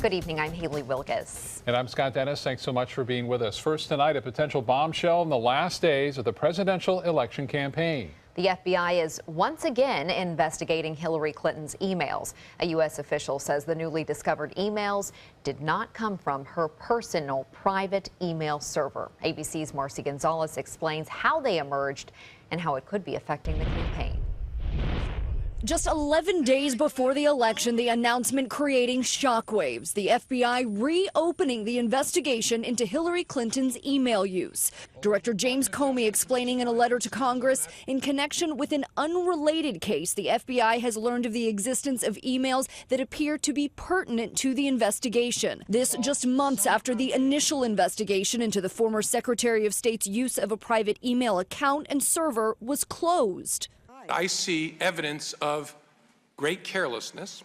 Good evening, I'm Haley Wilgus. And I'm Scott Dennis. Thanks so much for being with us. First tonight, a potential bombshell in the last days of the presidential election campaign. The FBI is once again investigating Hillary Clinton's emails. A U.S. official says the newly discovered emails did not come from her personal private email server. ABC's Marcy Gonzalez explains how they emerged and how it could be affecting the campaign. Just 11 days before the election, the announcement creating shockwaves. The FBI reopening the investigation into Hillary Clinton's email use. Director James Comey explaining in a letter to Congress, in connection with an unrelated case, the FBI has learned of the existence of emails that appear to be pertinent to the investigation. This just months after the initial investigation into the former Secretary of State's use of a private email account and server was closed. I see evidence of great carelessness,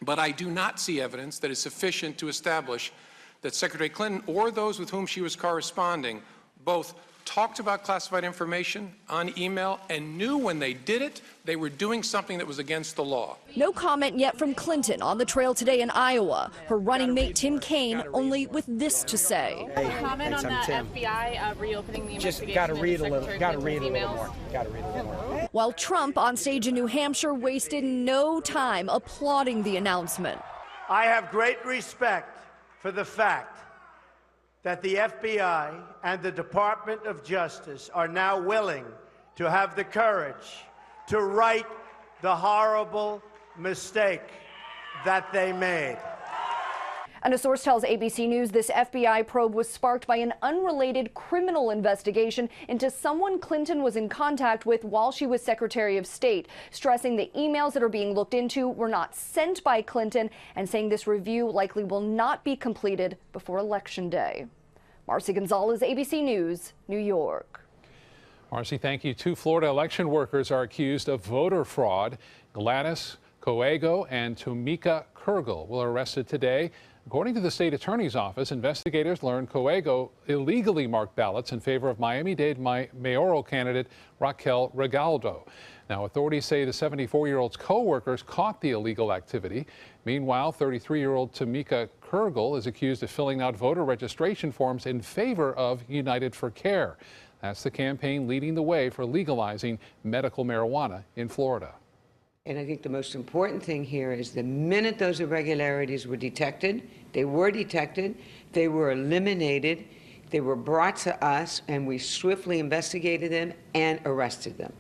but I do not see evidence that is sufficient to establish that Secretary Clinton or those with whom she was corresponding both talked about classified information on email and knew when they did it, they were doing something that was against the law. No comment yet from Clinton on the trail today in Iowa. Her running mate Tim Kaine only with this to say. Comment on that FBI reopening the investigation. Just got to read a little. Got to read a little more. Got to read a little more. While Trump on stage in New Hampshire wasted no time applauding the announcement. I have great respect for the fact that the FBI and the Department of Justice are now willing to have the courage to right the horrible mistake that they made. And a source tells ABC News this FBI probe was sparked by an unrelated criminal investigation into someone Clinton was in contact with while she was Secretary of State, stressing the emails that are being looked into were not sent by Clinton and saying this review likely will not be completed before Election Day. Marcy Gonzalez, ABC News, New York. Marcy, thank you. Two Florida election workers are accused of voter fraud. Gladys Coego and Tomika Kurgel were arrested today. According to the state attorney's office, investigators learned Coego illegally marked ballots in favor of Miami-Dade mayoral candidate Raquel Regalado. Now, authorities say the 74-year-old's co-workers caught the illegal activity. Meanwhile, 33-year-old Tomika Kurgel is accused of filling out voter registration forms in favor of United for Care. That's the campaign leading the way for legalizing medical marijuana in Florida. And I think the most important thing here is the minute those irregularities were detected, they were eliminated, they were brought to us, and we swiftly investigated them and arrested them.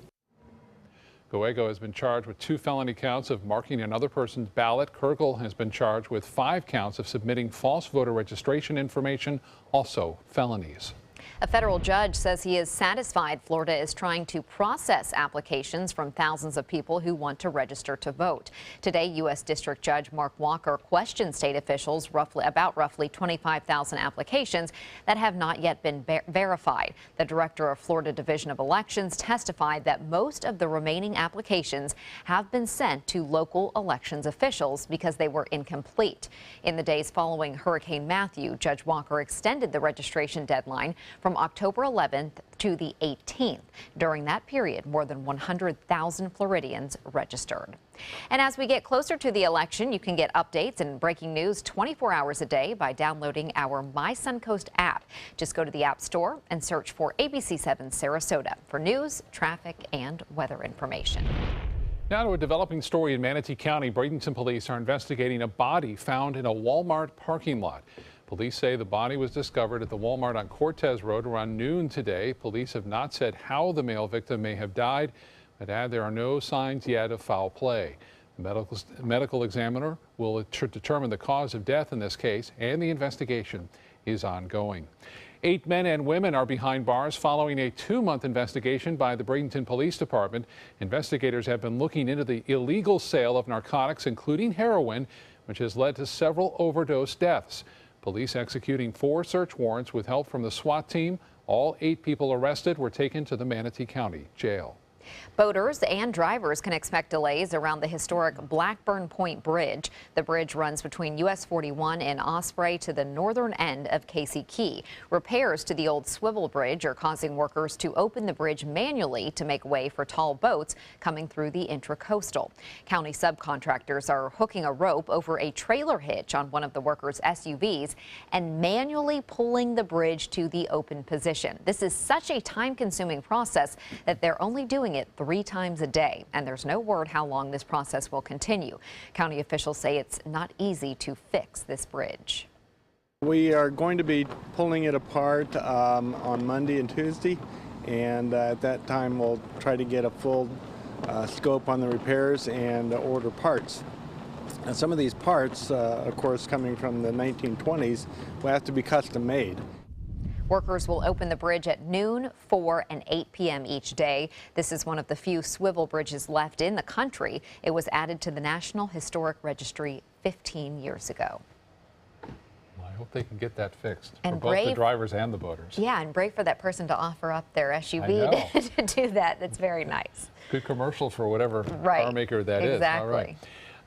Coego has been charged with 2 felony counts of marking another person's ballot. Kurgel has been charged with 5 counts of submitting false voter registration information, also felonies. A federal judge says he is satisfied Florida is trying to process applications from thousands of people who want to register to vote. Today, U.S. District Judge Mark Walker questioned state officials about roughly 25,000 applications that have not yet been verified. The director of Florida Division of Elections testified that most of the remaining applications have been sent to local elections officials because they were incomplete. In the days following Hurricane Matthew, Judge Walker extended the registration deadline from October 11th to the 18th. During that period, more than 100,000 Floridians registered. And as we get closer to the election, you can get updates and breaking news 24 hours a day by downloading our My Suncoast app. Just go to the App Store and search for ABC7 Sarasota for news, traffic, and weather information. Now to a developing story in Manatee County. Bradenton police are investigating a body found in a Walmart parking lot. Police say the body was discovered at the Walmart on Cortez Road around noon today. Police have not said how the male victim may have died, but add there are no signs yet of foul play. The medical examiner will determine the cause of death in this case, and the investigation is ongoing. 8 men and women are behind bars following a 2-month investigation by the Bradenton Police Department. Investigators have been looking into the illegal sale of narcotics, including heroin, which has led to several overdose deaths. Police executing 4 search warrants with help from the SWAT team. All 8 people arrested were taken to the Manatee County Jail. Boaters and drivers can expect delays around the historic Blackburn Point Bridge. The bridge runs between US 41 and Osprey to the northern end of Casey Key. Repairs to the old swivel bridge are causing workers to open the bridge manually to make way for tall boats coming through the intracoastal. County subcontractors are hooking a rope over a trailer hitch on one of the workers' SUVs and manually pulling the bridge to the open position. This is such a time-consuming process that they're only doing it 3 times a day, and there's no word how long this process will continue. County officials say it's not easy to fix this bridge. We are going to be pulling it apart on Monday and Tuesday, and at that time we'll try to get a full scope on the repairs and order parts. And some of these parts, of course, coming from the 1920s, will have to be custom made. Workers will open the bridge at noon, 4, and 8 p.m. each day. This is one of the few swivel bridges left in the country. It was added to the National Historic Registry 15 years ago. Well, I hope they can get that fixed And for both the drivers and the boaters. Yeah, and brave for that person to offer up their SUV to do that. That's very nice. Good commercial for whatever car maker that is. Exactly. All right.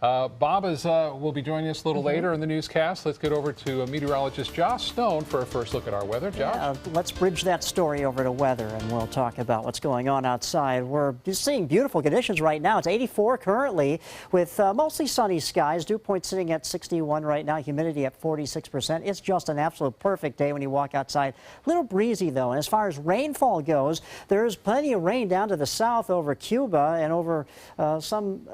Bob will be joining us a little later in the newscast. Let's get over to meteorologist Josh Stone for a first look at our weather. Josh? Yeah, let's bridge that story over to weather, and we'll talk about what's going on outside. We're just seeing beautiful conditions right now. It's 84 currently with mostly sunny skies. Dew point sitting at 61 right now, humidity at 46%. It's just an absolute perfect day when you walk outside. A little breezy, though. And as far as rainfall goes, there's plenty of rain down to the south over Cuba and over some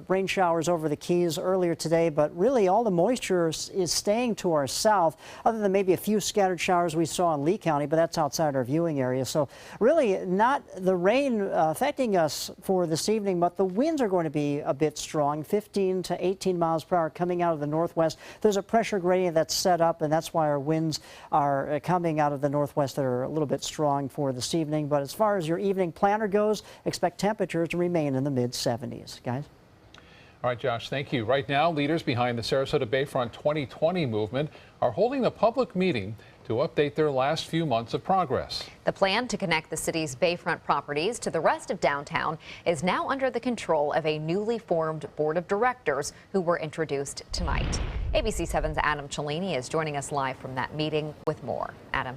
rain showers over the Keys earlier today, but really all the moisture is staying to our south, other than maybe a few scattered showers we saw in Lee County, but that's outside our viewing area. So really not the rain affecting us for this evening, but the winds are going to be a bit strong, 15 to 18 miles per hour coming out of the northwest. There's a pressure gradient that's set up, and that's why our winds are coming out of the northwest that are a little bit strong for this evening. But as far as your evening planner goes, expect temperatures to remain in the mid-70s, guys. All right, Josh, thank you. Right now, leaders behind the Sarasota Bayfront 2020 movement are holding a public meeting to update their last few months of progress. The plan to connect the city's Bayfront properties to the rest of downtown is now under the control of a newly formed board of directors who were introduced tonight. ABC 7's Adam Cellini is joining us live from that meeting with more. Adam.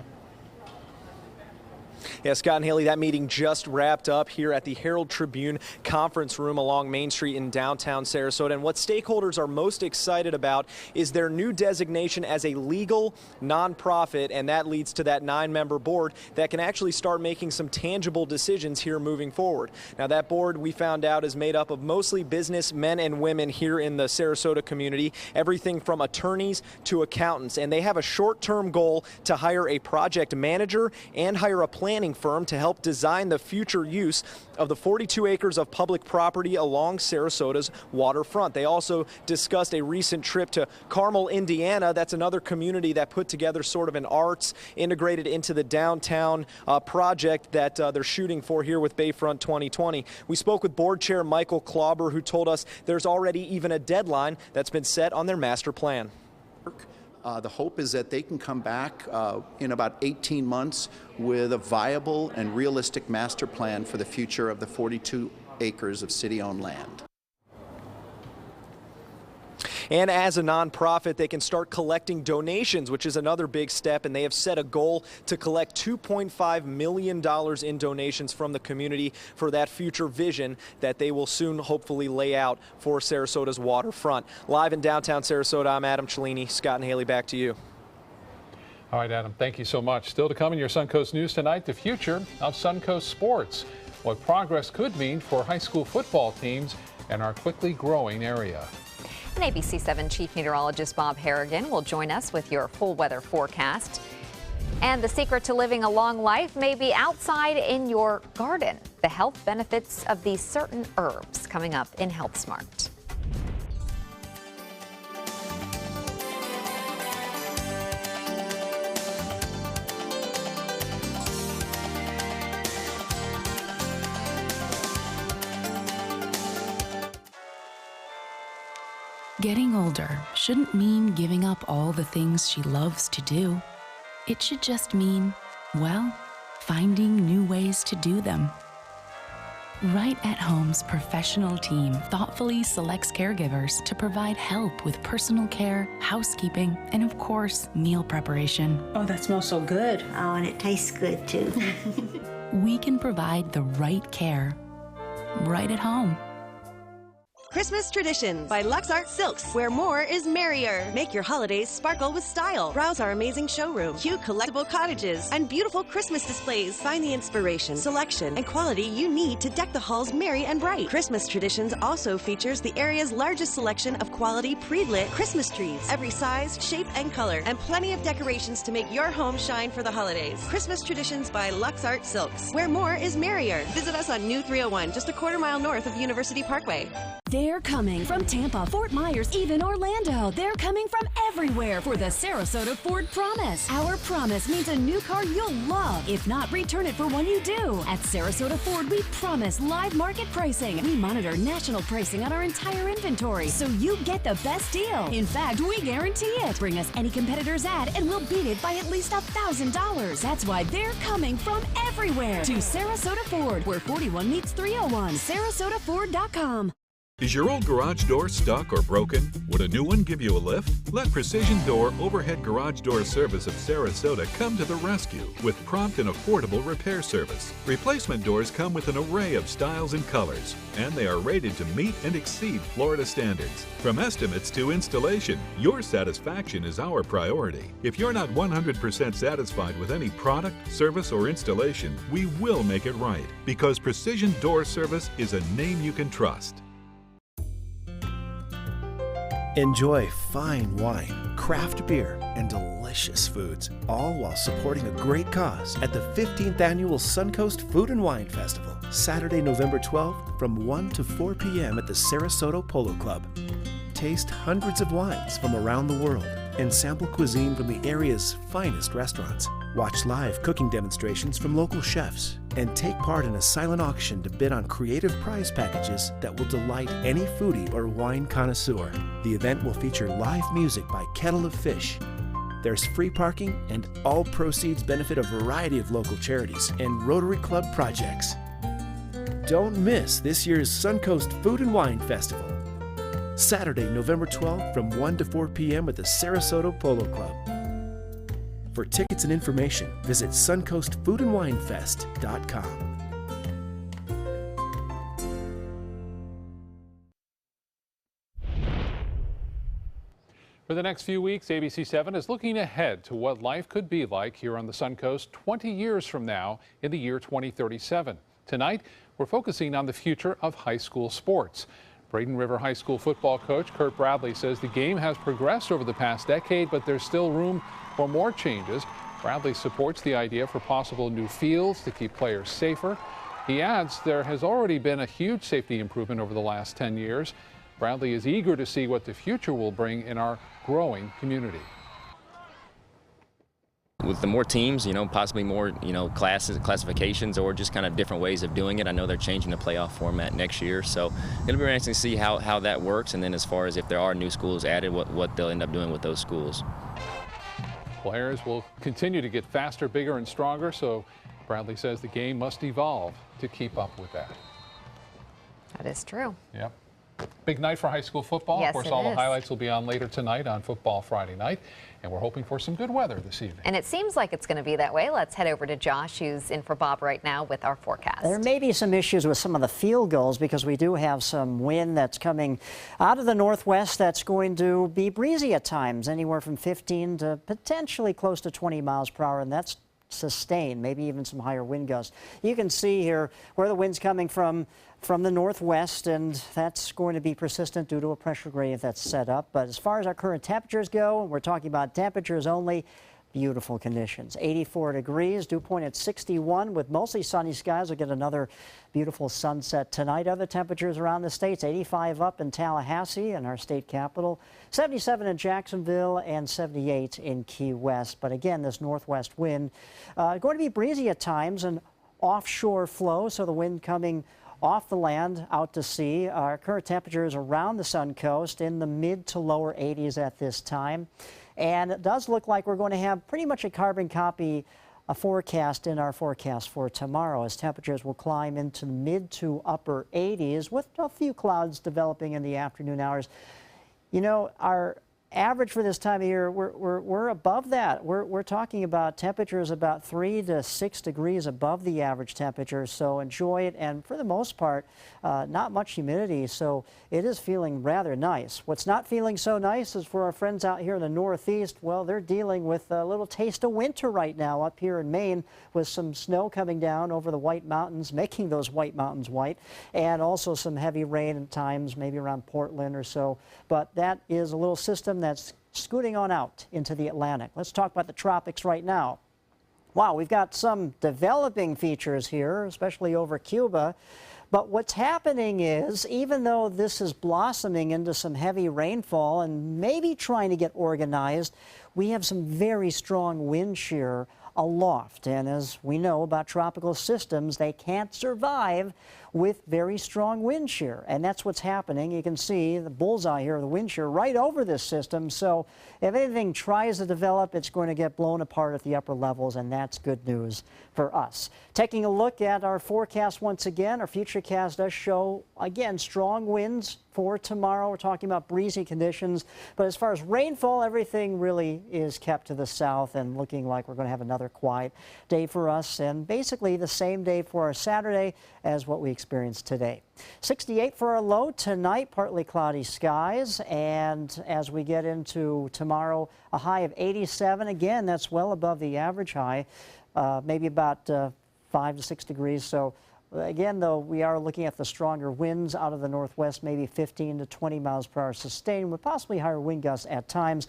Yeah, Scott and Haley, that meeting just wrapped up here at the Herald Tribune conference room along Main Street in downtown Sarasota. And what stakeholders are most excited about is their new designation as a legal nonprofit. And that leads to that 9-member board that can actually start making some tangible decisions here moving forward. Now, that board, we found out, is made up of mostly business men and women here in the Sarasota community, everything from attorneys to accountants. And they have a short-term goal to hire a project manager and hire a planning firm to help design the future use of the 42 acres of public property along Sarasota's waterfront. They also discussed a recent trip to Carmel, Indiana. That's another community that put together sort of an arts integrated into the downtown project that they're shooting for here with Bayfront 2020. We spoke with board chair Michael Klauber, who told us there's already even a deadline that's been set on their master plan. The hope is that they can come back in about 18 months with a viable and realistic master plan for the future of the 42 acres of city-owned land. And as a nonprofit, they can start collecting donations, which is another big step. And they have set a goal to collect $2.5 million in donations from the community for that future vision that they will soon hopefully lay out for Sarasota's waterfront. Live in downtown Sarasota, I'm Adam Cellini. Scott and Haley, back to you. All right, Adam, thank you so much. Still to come in your Suncoast News tonight, the future of Suncoast sports, what progress could mean for high school football teams in our quickly growing area. And ABC 7 Chief Meteorologist Bob Harrigan will join us with your full weather forecast. And the secret to living a long life may be outside in your garden. The health benefits of these certain herbs coming up in Health Smart. Getting older shouldn't mean giving up all the things she loves to do. It should just mean, well, finding new ways to do them. Right at Home's professional team thoughtfully selects caregivers to provide help with personal care, housekeeping, and of course, meal preparation. Oh, that smells so good. Oh, and it tastes good too. We can provide the right care right at home. Christmas Traditions by LuxArt Silks, where more is merrier. Make your holidays sparkle with style. Browse our amazing showroom, cute collectible cottages, and beautiful Christmas displays. Find the inspiration, selection, and quality you need to deck the halls merry and bright. Christmas Traditions also features the area's largest selection of quality pre-lit Christmas trees, every size, shape, and color, and plenty of decorations to make your home shine for the holidays. Christmas Traditions by LuxArt Silks, where more is merrier. Visit us on New 301, just a quarter-mile north of University Parkway. They're coming from Tampa, Fort Myers, even Orlando. They're coming from everywhere for the Sarasota Ford Promise. Our promise means a new car you'll love. If not, return it for one you do. At Sarasota Ford, we promise live market pricing. We monitor national pricing on our entire inventory, so you get the best deal. In fact, we guarantee it. Bring us any competitor's ad, and we'll beat it by at least $1,000. That's why they're coming from everywhere to Sarasota Ford, where 41 meets 301. SarasotaFord.com. Is your old garage door stuck or broken? Would a new one give you a lift? Let Precision Door Overhead Garage Door Service of Sarasota come to the rescue with prompt and affordable repair service. Replacement doors come with an array of styles and colors, and they are rated to meet and exceed Florida standards. From estimates to installation, your satisfaction is our priority. If you're not 100% satisfied with any product, service, or installation, we will make it right, because Precision Door Service is a name you can trust. Enjoy fine wine, craft beer, and delicious foods, all while supporting a great cause at the 15th Annual Suncoast Food and Wine Festival, Saturday, November 12th from 1 to 4 p.m. at the Sarasota Polo Club. Taste hundreds of wines from around the world and sample cuisine from the area's finest restaurants. Watch live cooking demonstrations from local chefs and take part in a silent auction to bid on creative prize packages that will delight any foodie or wine connoisseur. The event will feature live music by Kettle of Fish. There's free parking, and all proceeds benefit a variety of local charities and Rotary Club projects. Don't miss this year's Suncoast Food and Wine Festival, Saturday, November 12th from 1 to 4 p.m. at the Sarasota Polo Club. For tickets and information, visit suncoastfoodandwinefest.com. For the next few weeks, ABC 7 is looking ahead to what life could be like here on the Suncoast 20 years from now in the year 2037. Tonight, we're focusing on the future of high school sports. Braden River High School football coach Kurt Bradley says the game has progressed over the past decade, but there's still room for more changes. Bradley supports the idea for possible new fields to keep players safer. He adds there has already been a huge safety improvement over the last 10 years. Bradley is eager to see what the future will bring in our growing community. With the more teams, possibly more, classifications or just kind of different ways of doing it. I know they're changing the playoff format next year, so it'll be interesting to see how that works, and then as far as if there are new schools added, what they'll end up doing with those schools. Players will continue to get faster, bigger, and stronger, so Bradley says the game must evolve to keep up with that. That is true. Yep. Big night for high school football. Yes, of course, it all the is. highlights will be on later tonight on Football Friday night, and we're hoping for some good weather this evening. And it seems like it's going to be that way. Let's head over to Josh, who's in for Bob right now with our forecast. There may be some issues with some of the field goals because we do have some wind that's coming out of the northwest that's going to be breezy at times, anywhere from 15 to potentially close to 20 miles per hour, and that's sustained, maybe even some higher wind gusts. You can see here where the wind's coming from the northwest, and that's going to be persistent due to a pressure gradient that's set up. But as far as our current temperatures go, we're talking about temperatures only. Beautiful conditions. 84 degrees, dew point at 61 with mostly sunny skies. We'll get another beautiful sunset tonight. Other temperatures around the states, 85 up in Tallahassee and our state capital, 77 in Jacksonville, and 78 in Key West. But again, this northwest wind going to be breezy at times, and offshore flow, so the wind coming off the land out to sea. Our current temperatures around the Suncoast in the mid to lower 80s at this time. And it does look like we're going to have pretty much a carbon copy a forecast in our forecast for tomorrow, as temperatures will climb into the mid to upper 80s with a few clouds developing in the afternoon hours. You know, our average for this time of year, we're above that. We're talking about temperatures about 3 to 6 degrees above the average temperature, so enjoy it. And for the most part, not much humidity, so it is feeling rather nice. What's not feeling so nice is for our friends out here in the Northeast. Well, they're dealing with a little taste of winter right now up here in Maine, with some snow coming down over the White Mountains, making those White Mountains white, and also some heavy rain at times, maybe around Portland or so. But that is a little system that's scooting on out into the Atlantic. Let's talk about the tropics right now. Wow, we've got some developing features here, especially over Cuba. But what's happening is, even though this is blossoming into some heavy rainfall and maybe trying to get organized, we have some very strong wind shear aloft. And as we know about tropical systems, they can't survive with very strong wind shear. And that's what's happening. You can see the bullseye here, the wind shear, right over this system. So if anything tries to develop, it's going to get blown apart at the upper levels, and that's good news for us. Taking a look at our forecast once again, our futurecast does show, again, strong winds for tomorrow. We're talking about breezy conditions. But as far as rainfall, everything really is kept to the south and looking like we're going to have another quiet day for us, and basically the same day for our Saturday as what we experienced today. 68 for our low tonight, partly cloudy skies, and as we get into tomorrow, a high of 87. Again, that's well above the average high, maybe about 5 to 6 degrees. So again, though, we are looking at the stronger winds out of the northwest, maybe 15 to 20 miles per hour sustained, with possibly higher wind gusts at times.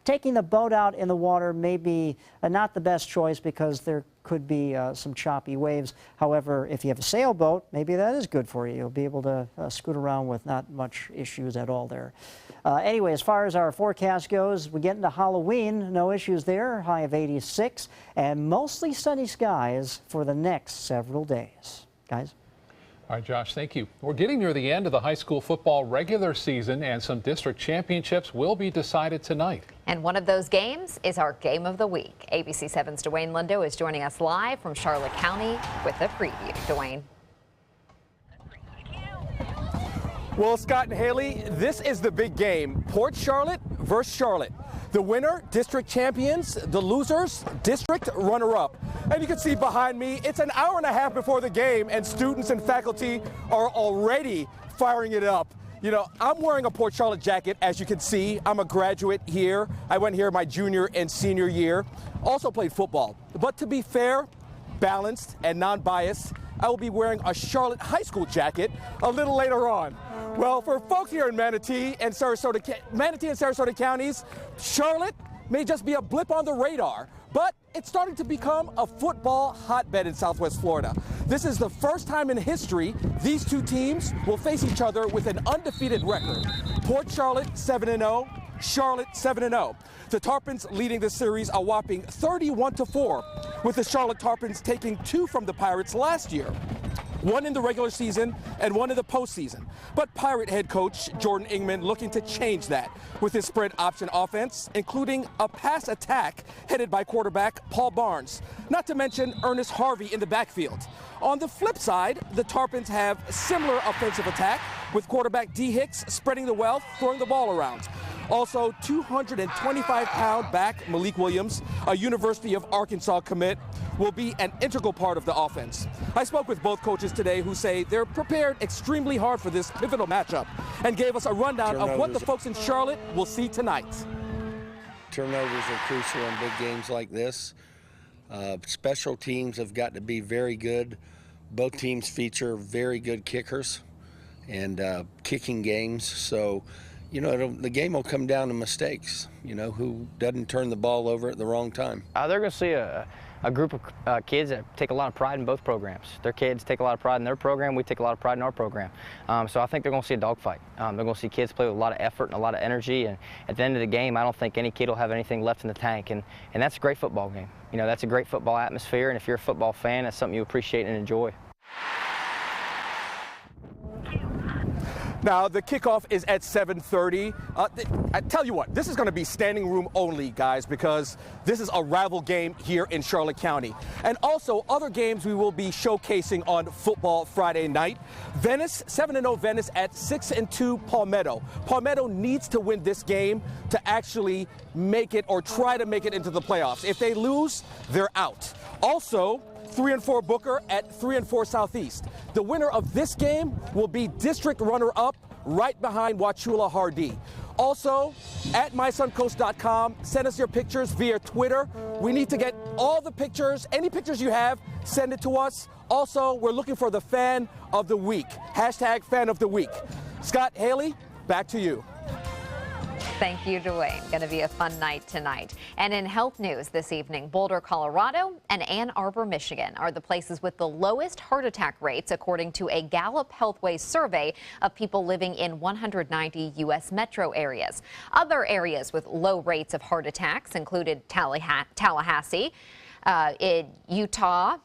Taking the boat out in the water may be not the best choice because there could be some choppy waves. However, if you have a sailboat, maybe that is good for you. You'll be able to scoot around with not much issues at all there. Anyway, as far as our forecast goes, we get into Halloween, no issues there, high of 86, and mostly sunny skies for the next several days. Guys? All right, Josh, thank you. We're getting near the end of the high school football regular season, and some district championships will be decided tonight. And one of those games is our Game of the Week. ABC 7's Dwayne Lindo is joining us live from Charlotte County with a preview. Dwayne. Well, Scott and Haley, this is the big game. Port Charlotte versus Charlotte. The winner, district champions. The losers, district runner-up. And you can see behind me, it's an hour and a half before the game, and students and faculty are already firing it up. You know, I'm wearing a Port Charlotte jacket, as you can see. I'm a graduate here. I went here my junior and senior year. Also played football. But to be fair, balanced, and non-biased, I will be wearing a Charlotte High School jacket a little later on. Well, for folks here in Manatee and Sarasota counties, Charlotte may just be a blip on the radar, but it's starting to become a football hotbed in Southwest Florida. This is the first time in history these two teams will face each other with an undefeated record. Port Charlotte 7-0, Charlotte 7-0. The Tarpons leading the series a whopping 31-4, with the Charlotte Tarpons taking 2 from the Pirates last year. 1 in the regular season and 1 in the postseason. But Pirate head coach Jordan Ingman looking to change that with his spread option offense, including a pass attack headed by quarterback Paul Barnes, not to mention Ernest Harvey in the backfield. On the flip side, the Tarpons have similar offensive attack with quarterback D. Hicks spreading the wealth, throwing the ball around. Also, 225-pound back Malik Williams, a University of Arkansas commit, will be an integral part of the offense. I spoke with both coaches today who say they're prepared extremely hard for this pivotal matchup and gave us a rundown of what the folks in Charlotte will see tonight. Turnovers are crucial in big games like this. Special teams have got to be very good. Both teams feature very good kickers and kicking games. So, you know, the game will come down to mistakes, you know, who doesn't turn the ball over at the wrong time. They're going to see a group of kids that take a lot of pride in both programs. Their kids take a lot of pride in their program. We take a lot of pride in our program. So I think they're going to see a dogfight. They're going to see kids play with a lot of effort and a lot of energy. And at the end of the game, I don't think any kid will have anything left in the tank. And that's a great football game. You know, that's a great football atmosphere. And if you're a football fan, that's something you appreciate and enjoy. Now, the kickoff is at 7:30. I tell you what, this is going to be standing room only, guys, because this is a rival game here in Charlotte County. And also, other games we will be showcasing on Football Friday night. Venice, 7-0 Venice at 6-2 Palmetto. Palmetto needs to win this game to actually make it or try to make it into the playoffs. If they lose, they're out. Also, 3-4 Booker at 3-4 Southeast. The winner of this game will be district runner-up right behind Wauchula Hardee. Also, at mysuncoast.com, send us your pictures via Twitter. We need to get all the pictures, any pictures you have, send it to us. Also, we're looking for the fan of the week. Hashtag fan of the week. Scott, Haley, back to you. Thank you, Dwayne. Going to be a fun night tonight. And in health news this evening, Boulder, Colorado and Ann Arbor, Michigan are the places with the lowest heart attack rates, according to a Gallup Healthway survey of people living in 190 U.S. metro areas. Other areas with low rates of heart attacks included Tallahassee, in Utah,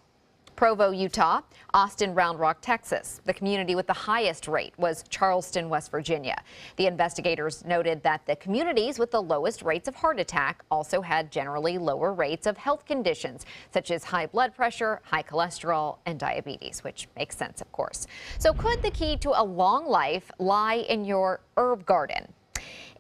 Provo, Utah, Austin, Round Rock, Texas. The community with the highest rate was Charleston, West Virginia. The investigators noted that the communities with the lowest rates of heart attack also had generally lower rates of health conditions, such as high blood pressure, high cholesterol, and diabetes, which makes sense, of course. So could the key to a long life lie in your herb garden?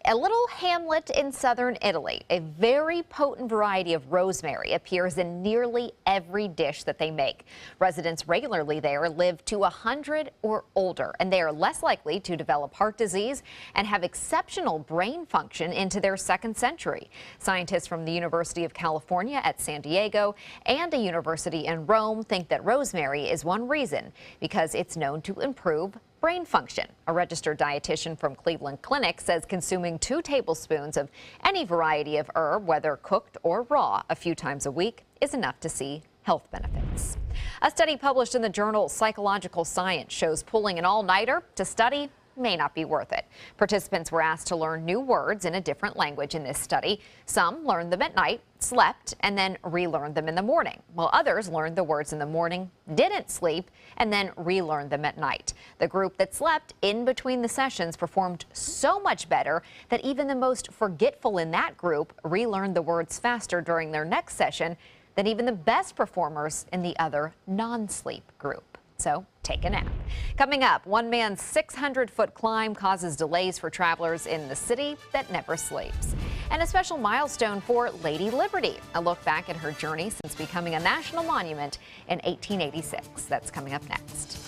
A little hamlet in southern Italy, a very potent variety of rosemary appears in nearly every dish that they make. Residents regularly there live to 100 or older, and they are less likely to develop heart disease and have exceptional brain function into their second century. Scientists from the University of California at San Diego and a university in Rome think that rosemary is one reason, because it's known to improve brain function. A registered dietitian from Cleveland Clinic says consuming 2 tablespoons of any variety of herb, whether cooked or raw, a few times a week is enough to see health benefits. A study published in the journal Psychological Science shows pulling an all-nighter to study may not be worth it. Participants were asked to learn new words in a different language in this study. Some learned them at night, slept, and then relearned them in the morning, while others learned the words in the morning, didn't sleep, and then relearned them at night. The group that slept in between the sessions performed so much better that even the most forgetful in that group relearned the words faster during their next session than even the best performers in the other non-sleep group. So take a nap. Coming up, one man's 600-foot climb causes delays for travelers in the city that never sleeps. And a special milestone for Lady Liberty, a look back at her journey since becoming a national monument in 1886. That's coming up next.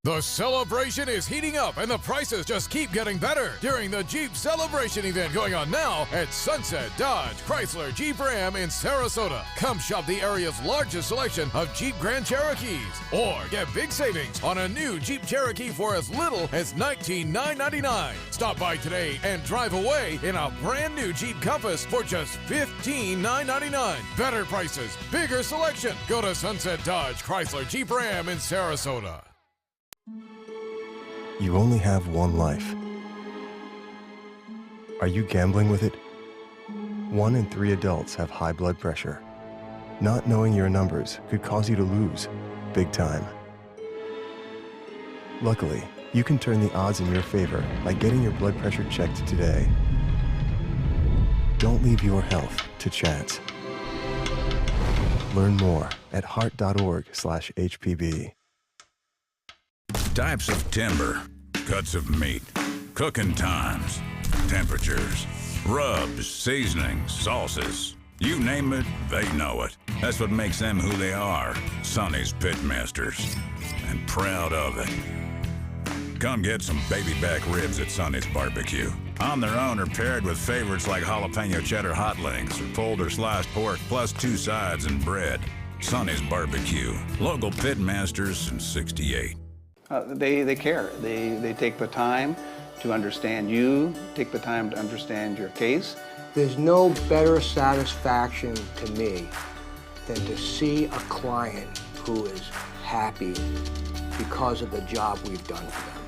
The celebration is heating up and the prices just keep getting better during the Jeep Celebration event going on now at Sunset Dodge Chrysler Jeep Ram in Sarasota. Come shop the area's largest selection of Jeep Grand Cherokees or get big savings on a new Jeep Cherokee for as little as $19,999. Stop by today and drive away in a brand new Jeep Compass for just $15,999. Better prices, bigger selection. Go to Sunset Dodge Chrysler Jeep Ram in Sarasota. You only have one life. Are you gambling with it? 1 in 3 adults have high blood pressure. Not knowing your numbers could cause you to lose, big time. Luckily, you can turn the odds in your favor by getting your blood pressure checked today. Don't leave your health to chance. Learn more at heart.org/HPB. Types of timber, cuts of meat, cooking times, temperatures, rubs, seasonings, sauces. You name it, they know it. That's what makes them who they are, Sonny's Pitmasters. And proud of it. Come get some baby back ribs at Sonny's Barbecue. On their own or paired with favorites like jalapeno cheddar hot links or pulled or sliced pork plus 2 sides and bread. Sonny's Barbecue. Local Pitmasters since '68. They care. They take the time to understand you, take the time to understand your case. There's no better satisfaction to me than to see a client who is happy because of the job we've done for them.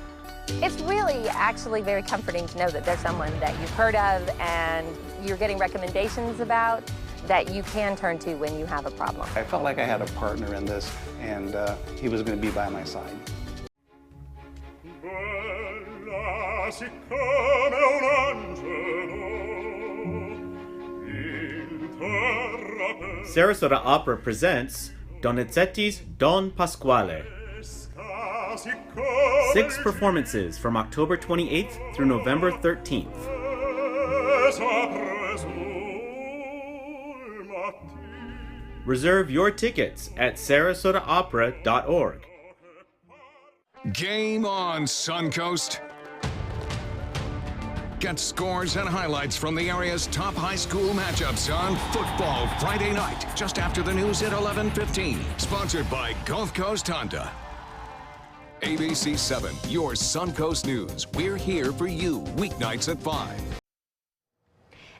It's really actually very comforting to know that there's someone that you've heard of and you're getting recommendations about that you can turn to when you have a problem. I felt like I had a partner in this, and he was going to be by my side. Sarasota Opera presents Donizetti's Don Pasquale. 6 performances from October 28th through November 13th. Reserve your tickets at sarasotaopera.org. Game on, Suncoast. Get scores and highlights from the area's top high school matchups on Football Friday night, just after the news at 11:15. Sponsored by Gulf Coast Honda. ABC 7, your Suncoast News. We're here for you, weeknights at 5.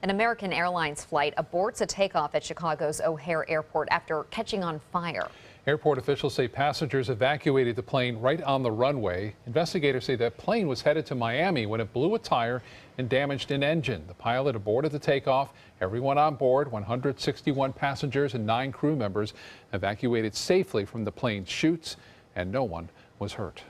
An American Airlines flight aborts a takeoff at Chicago's O'Hare Airport after catching on fire. Airport officials say passengers evacuated the plane right on the runway. Investigators say that plane was headed to Miami when it blew a tire and damaged an engine. The pilot aborted the takeoff. Everyone on board, 161 passengers and 9 crew members, evacuated safely from the plane's chutes, and no one was hurt.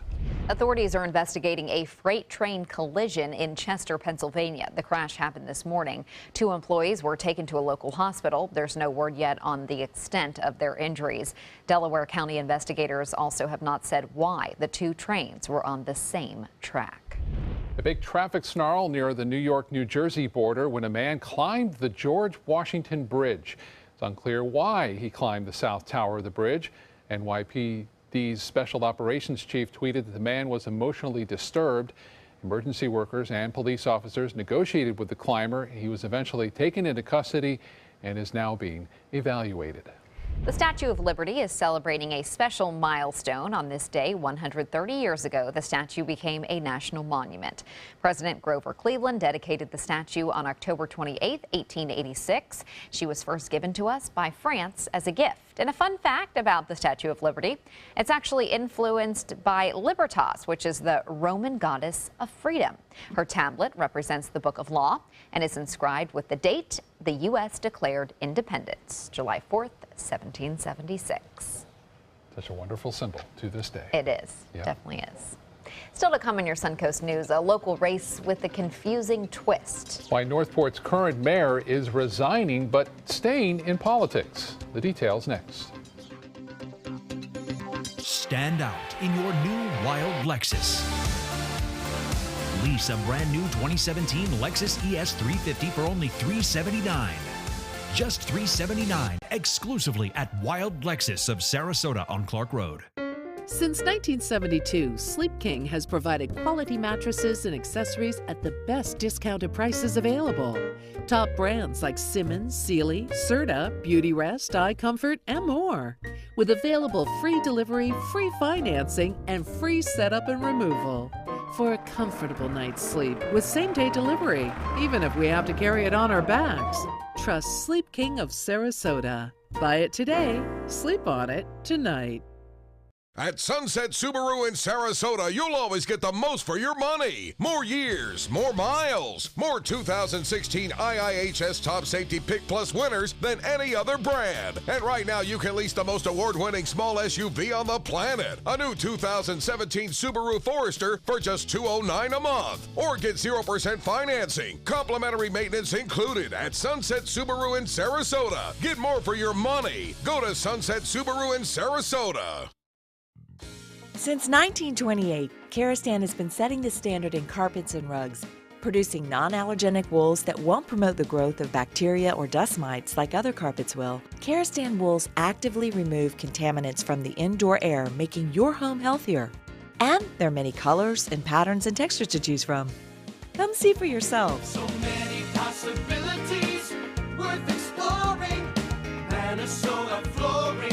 Authorities are investigating a freight train collision in Chester, Pennsylvania. The crash happened this morning. 2 employees were taken to a local hospital. There's no word yet on the extent of their injuries. Delaware County investigators also have not said why the 2 trains were on the same track. A big traffic snarl near the New York-New Jersey border when a man climbed the George Washington Bridge. It's unclear why he climbed the south tower of the bridge. NYPD's Special Operations Chief tweeted that the man was emotionally disturbed. Emergency workers and police officers negotiated with the climber. He was eventually taken into custody and is now being evaluated. The Statue of Liberty is celebrating a special milestone. On this day, 130 years ago, the statue became a national monument. President Grover Cleveland dedicated the statue on October 28, 1886. She was first given to us by France as a gift. And a fun fact about the Statue of Liberty, it's actually influenced by Libertas, which is the Roman goddess of freedom. Her tablet represents the Book of Law and is inscribed with the date the U.S. declared independence, July 4th, 1776. Such a wonderful symbol to this day. It is. Yeah. Definitely is. Still to come in your Suncoast News, a local race with a confusing twist. Why Northport's current mayor is resigning but staying in politics. The details next. Stand out in your new Wild Lexus. Lease a brand new 2017 Lexus ES 350 for only $379. Just $379 exclusively at Wild Lexus of Sarasota on Clark Road. Since 1972, Sleep King has provided quality mattresses and accessories at the best discounted prices available. Top brands like Simmons, Sealy, Serta, Beauty Rest, Eye Comfort, and more. With available free delivery, free financing, and free setup and removal. For a comfortable night's sleep with same-day delivery, even if we have to carry it on our backs. Trust Sleep King of Sarasota. Buy it today, sleep on it tonight. At Sunset Subaru in Sarasota, you'll always get the most for your money. More years, more miles, more 2016 IIHS Top Safety Pick Plus winners than any other brand. And right now, you can lease the most award-winning small SUV on the planet. A new 2017 Subaru Forester for just $209 a month. Or get 0% financing. Complimentary maintenance included at Sunset Subaru in Sarasota. Get more for your money. Go to Sunset Subaru in Sarasota. Since 1928, Karastan has been setting the standard in carpets and rugs, producing non-allergenic wools that won't promote the growth of bacteria or dust mites like other carpets will. Karastan wools actively remove contaminants from the indoor air, making your home healthier. And there are many colors and patterns and textures to choose from. Come see for yourself. So many possibilities worth exploring. Minnesota Flooring.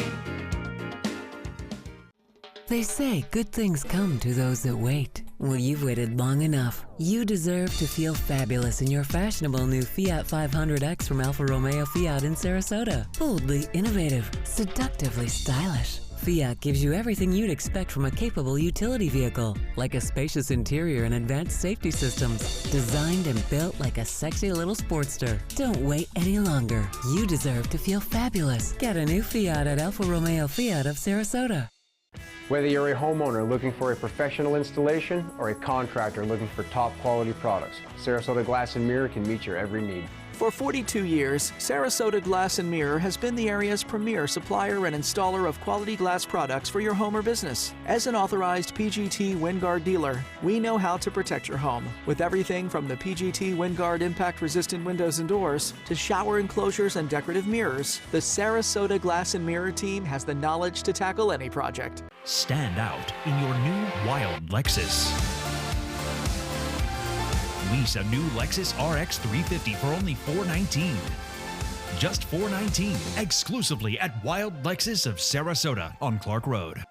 They say good things come to those that wait. Well, you've waited long enough. You deserve to feel fabulous in your fashionable new Fiat 500X from Alfa Romeo Fiat in Sarasota. Boldly innovative, seductively stylish. Fiat gives you everything you'd expect from a capable utility vehicle, like a spacious interior and advanced safety systems, designed and built like a sexy little sportster. Don't wait any longer. You deserve to feel fabulous. Get a new Fiat at Alfa Romeo Fiat of Sarasota. Whether you're a homeowner looking for a professional installation or a contractor looking for top quality products, Sarasota Glass and Mirror can meet your every need. For 42 years, Sarasota Glass and Mirror has been the area's premier supplier and installer of quality glass products for your home or business. As an authorized PGT WindGuard dealer, we know how to protect your home with everything from the PGT WindGuard impact-resistant windows and doors to shower enclosures and decorative mirrors. The Sarasota Glass and Mirror team has the knowledge to tackle any project. Stand out in your new Wild Lexus. Lease a new Lexus RX 350 for only $419. Just $419, exclusively at Wild Lexus of Sarasota on Clark Road.